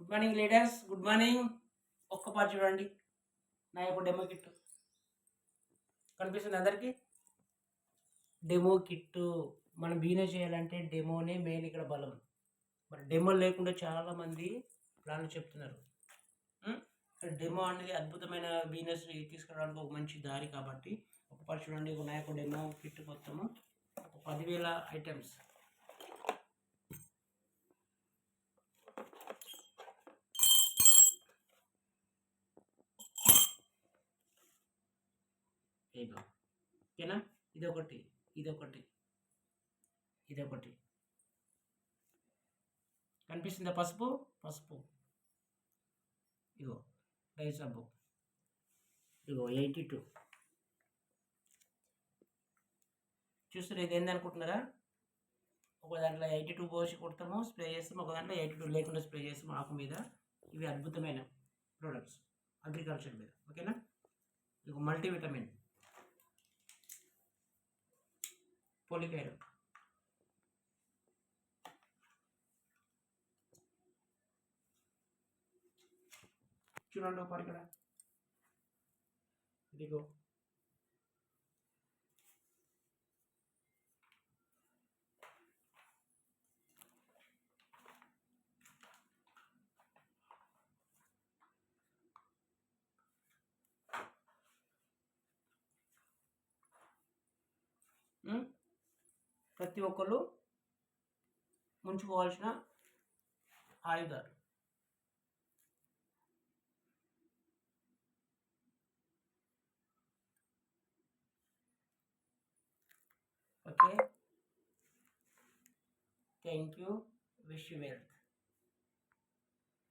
Good morning leaders, good morning. ఒక్క పాటు చూడండి, నా యొక్క డెమో కిట్ కనిపిస్తుంది అందరికీ. డెమో కిట్టు మనం బిజినెస్ చేయాలంటే డెమోనే మెయిన్ ఇక్కడ బలం. మరి డెమో లేకుండా చాలామంది ప్లాన్లు చెప్తున్నారు. డెమో అనేది అద్భుతమైన బిజినెస్ తీసుకురావడానికి ఒక మంచి దారి. కాబట్టి ఒక పాటు చూడండి, నా యొక్క డెమో కిట్ మొత్తము ఒక 10,000 ఐటమ్స్. ఓకేనా, ఇదొకటి, ఇదొకటి, ఇదొకటి కనిపిస్తుందా? పసుపు పసుపు, ఇగో డై సబ్బు, ఇగో 82. చూస్తారు ఇది ఏంది అనుకుంటున్నారా? ఒక దాంట్లో 82 పోసి కొడతాము, స్ప్రే చేస్తాము. ఒక దాంట్లో 82 లేకుండా స్ప్రే చేస్తాము ఆకు మీద. ఇవి అద్భుతమైన ప్రోడక్ట్స్ అగ్రికల్చర్ మీద. ఓకేనా, ఇక మల్టీవిటమిన్, పోలికైర్, చూడండి ఒక ఇక్కడ, ఇదిగో ప్రతి ఒక్కళ్ళు ముంచుకోవాల్సిన ఆయుధాలు. Okay, thank you, wish you wealth.